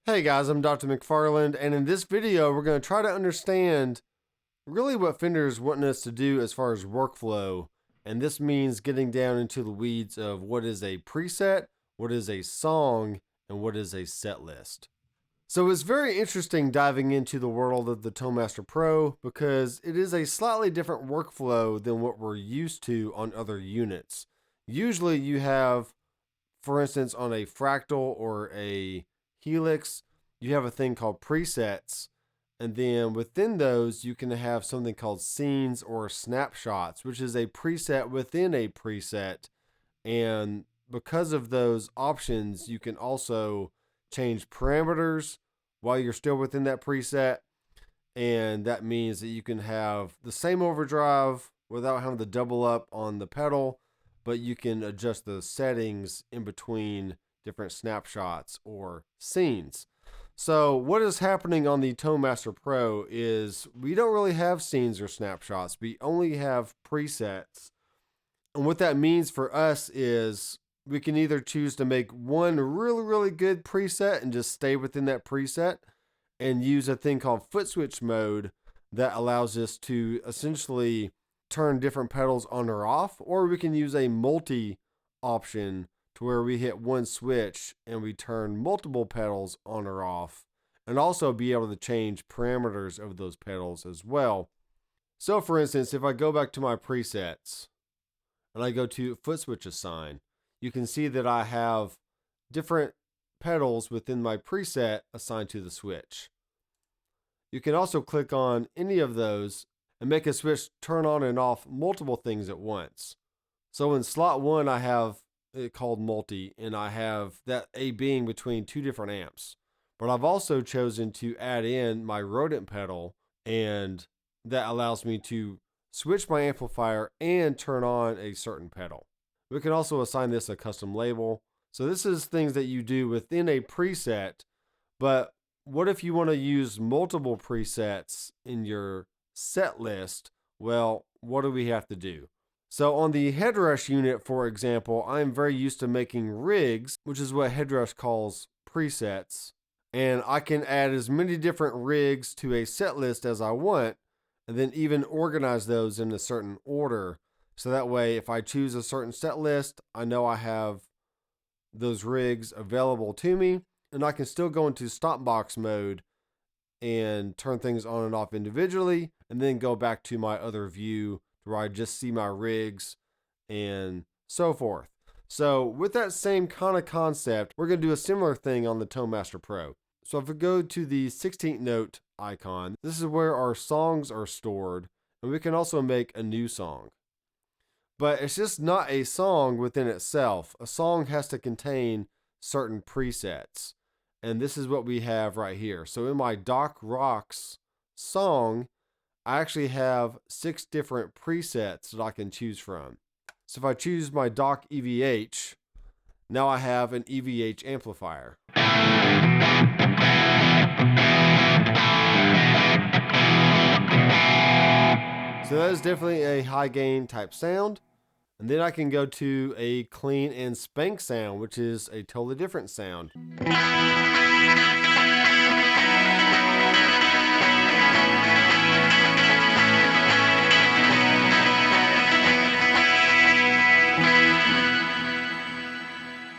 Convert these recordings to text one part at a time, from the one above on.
Hey guys, I'm Doctor McFarland, and in this video, we're going to try to understand really what Fender is wanting us to do as far as workflow. And this means getting down into the weeds of what is a preset, what is a song, and what is a set list. So it's very interesting diving into the world of the ToneMaster Pro because it is a slightly different workflow than what we're used to on other units. Usually you have, for instance, on a Fractal or a Helix, you have a thing called presets, and then within those you can have something called scenes or snapshots, which is a preset within a preset. And because of those options, you can also change parameters while you're still within that preset, and that means that you can have the same overdrive without having to double up on the pedal, but you can adjust the settings in between different snapshots or scenes. So what is happening on the ToneMaster Pro is we don't really have scenes or snapshots. We only have presets. And what that means for us is we can either choose to make one really, really good preset and just stay within that preset and use a thing called foot switch mode that allows us to essentially turn different pedals on or off, or we can use a multi option to where we hit one switch and we turn multiple pedals on or off, and also be able to change parameters of those pedals as well. So for instance, if I go back to my presets and I go to foot switch assign, you can see that I have different pedals within my preset assigned to the switch. You can also click on any of those and make a switch turn on and off multiple things at once. So in slot 1, I have it called multi, and I have that A being between two different amps. But I've also chosen to add in my Routenote pedal, and that allows me to switch my amplifier and turn on a certain pedal. We can also assign this a custom label. So this is things that you do within a preset, but what if you want to use multiple presets in your set list? Well, what do we have to do? So on the Headrush unit, for example, I'm very used to making rigs, which is what Headrush calls presets. And I can add as many different rigs to a set list as I want, and then even organize those in a certain order. So that way, if I choose a certain set list, I know I have those rigs available to me, and I can still go into stopbox mode and turn things on and off individually, and then go back to my other view where I just see my rigs and so forth. So with that same kind of concept, we're going to do a similar thing on the ToneMaster Pro. So if we go to the 16th note icon, this is where our songs are stored, and we can also make a new song. But it's just not a song within itself. A song has to contain certain presets. And this is what we have right here. So in my Doc Rocks song, I actually have 6 different presets that I can choose from. So if I choose my Doc EVH, now I have an EVH amplifier. So that is definitely a high gain type sound. And then I can go to a clean and spank sound, which is a totally different sound.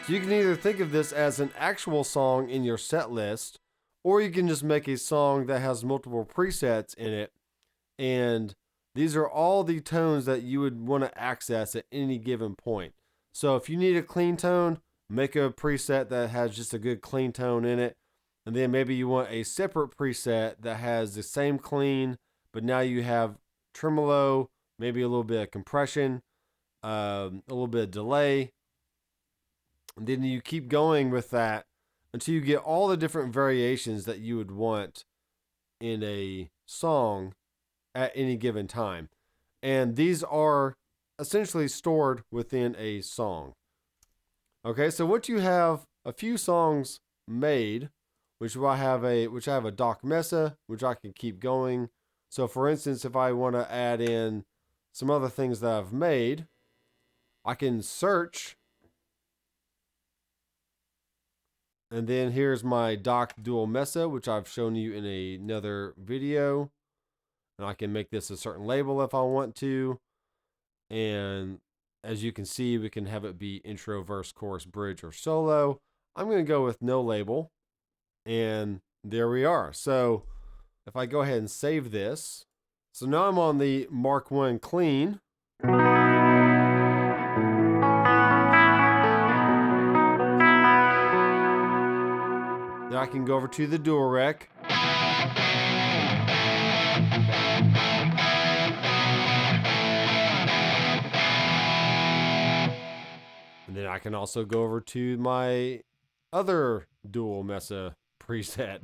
So you can either think of this as an actual song in your set list, or you can just make a song that has multiple presets in it. And these are all the tones that you would want to access at any given point. So if you need a clean tone, make a preset that has just a good clean tone in it. And then maybe you want a separate preset that has the same clean, but now you have tremolo, maybe a little bit of compression, a little bit of delay. And then you keep going with that until you get all the different variations that you would want in a song at any given time. And these are essentially stored within a song. Okay, so once you have a few songs made, which I have a Doc Mesa, which I can keep going. So for instance, if I want to add in some other things that I've made, I can search And then here's my Dock Dual Mesa, which I've shown you in another video. And I can make this a certain label if I want to. And as you can see, we can have it be intro, verse, chorus, bridge, or solo. I'm going to go with no label. And there we are. So if I go ahead and save this. So now I'm on the Mark I clean. Then I can go over to the dual rec. And then I can also go over to my other dual Mesa preset.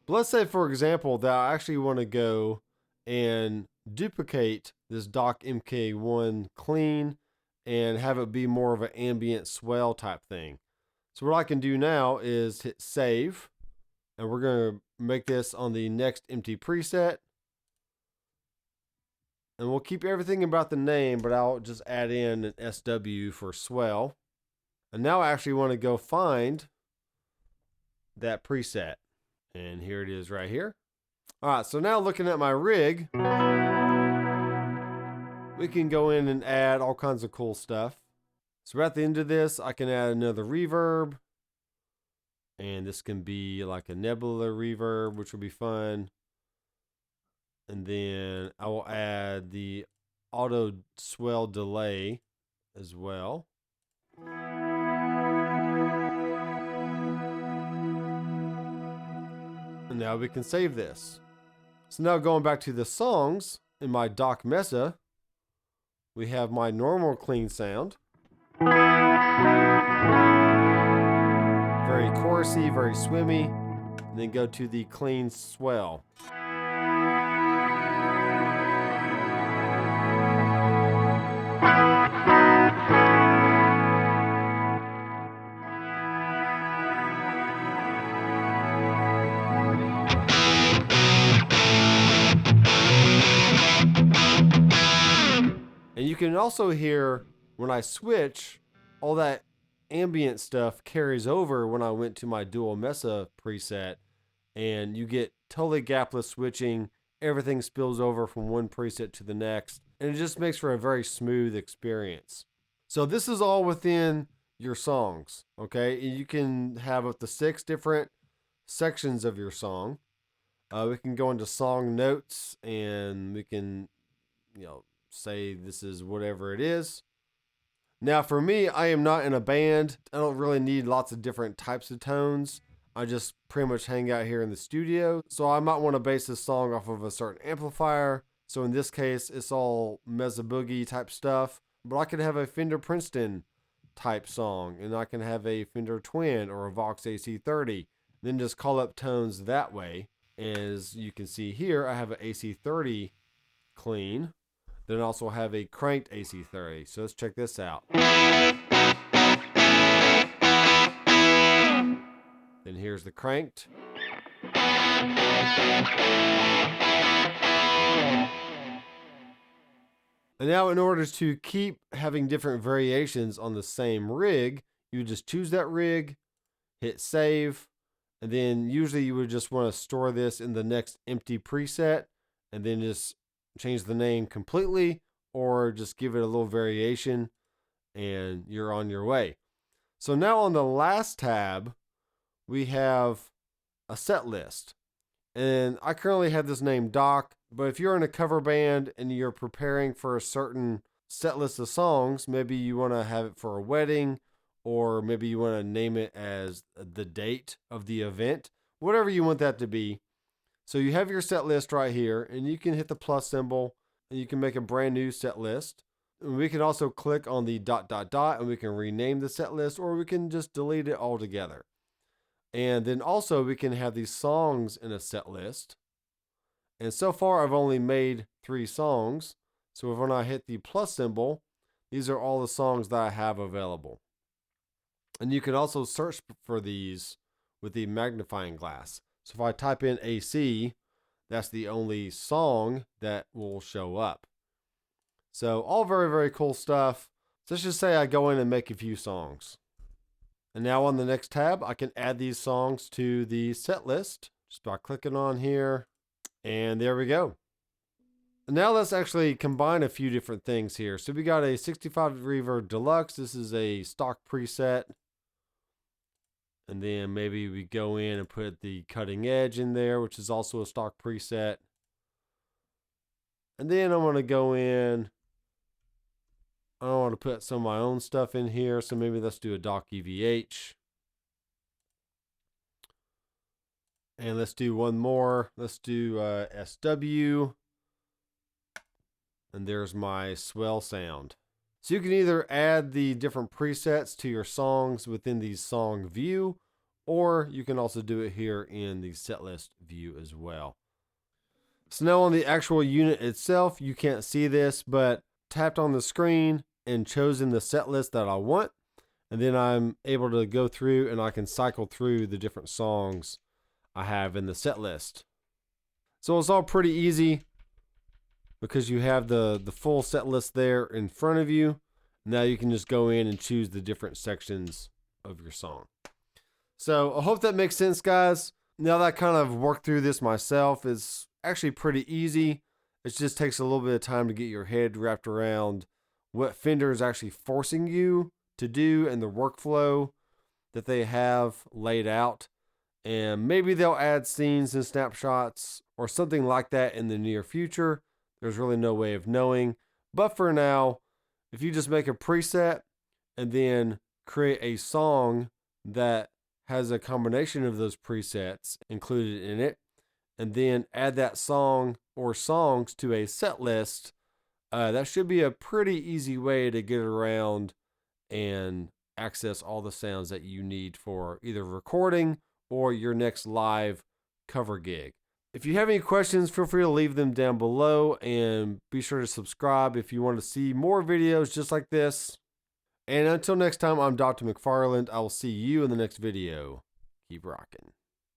But let's say, for example, that I actually want to go and duplicate this Dock MK1 clean and have it be more of an ambient swell type thing. So what I can do now is hit save, and we're going to make this on the next empty preset. And we'll keep everything about the name, but I'll just add in an SW for swell. And now I actually want to go find that preset. And here it is right here. All right, so now looking at my rig, we can go in and add all kinds of cool stuff. So at the end of this, I can add another reverb. And this can be like a nebula reverb, which will be fun. And then I will add the auto swell delay as well. And now we can save this. So now going back to the songs in my Dock Mesa, we have my normal clean sound. Very chorusy, very swimmy. And then go to the clean swell. And you can also hear when I switch, all that ambient stuff carries over when I went to my Dual Mesa preset, and you get totally gapless switching. Everything spills over from one preset to the next, and it just makes for a very smooth experience. So this is all within your songs, okay? You can have up to 6 different sections of your song. We can go into song notes, and we can, say this is whatever it is. Now for me, I am not in a band. I don't really need lots of different types of tones. I just pretty much hang out here in the studio. So I might want to base this song off of a certain amplifier. So in this case, it's all Mesa Boogie type stuff. But I could have a Fender Princeton type song, and I can have a Fender Twin or a Vox AC30. Then just call up tones that way. As you can see here, I have an AC30 clean. Then I also have a cranked AC30. So let's check this out. Then here's the cranked. And now in order to keep having different variations on the same rig, you just choose that rig, hit save, and then usually you would just want to store this in the next empty preset, and then just change the name completely, or just give it a little variation, and you're on your way. So now on the last tab, we have a set list. And I currently have this name Doc, but if you're in a cover band and you're preparing for a certain set list of songs, maybe you want to have it for a wedding, or maybe you want to name it as the date of the event, whatever you want that to be. So you have your set list right here, and you can hit the plus symbol, and you can make a brand new set list. And we can also click on the ... and we can rename the set list, or we can just delete it altogether. And then also we can have these songs in a set list. And so far I've only made 3 songs. So when I hit the plus symbol, these are all the songs that I have available. And you can also search for these with the magnifying glass. So if I type in AC, that's the only song that will show up. So all very, very cool stuff. So let's just say I go in and make a few songs. And now on the next tab, I can add these songs to the set list just by clicking on here. And there we go. And now let's actually combine a few different things here. So we got a 65 Reverb Deluxe. This is a stock preset. And then maybe we go in and put the cutting edge in there, which is also a stock preset. And then I'm going to go in. I want to put some of my own stuff in here. So maybe let's do a Doc EVH. And let's do one more. Let's do SW. And there's my swell sound. So you can either add the different presets to your songs within the song view, or you can also do it here in the setlist view as well. So now on the actual unit itself, you can't see this, but tapped on the screen and chosen the set list that I want. And then I'm able to go through and I can cycle through the different songs I have in the set list. So it's all pretty easy because you have the full set list there in front of you. Now you can just go in and choose the different sections of your song. So I hope that makes sense, guys. Now that I kind of worked through this myself, it's actually pretty easy. It just takes a little bit of time to get your head wrapped around what Fender is actually forcing you to do and the workflow that they have laid out. And maybe they'll add scenes and snapshots or something like that in the near future. There's really no way of knowing. But for now, if you just make a preset and then create a song that has a combination of those presets included in it, and then add that song or songs to a set list, that should be a pretty easy way to get around and access all the sounds that you need for either recording or your next live cover gig. If you have any questions, feel free to leave them down below, and be sure to subscribe if you want to see more videos just like this. And until next time, I'm Dr. McFarland. I will see you in the next video. Keep rocking.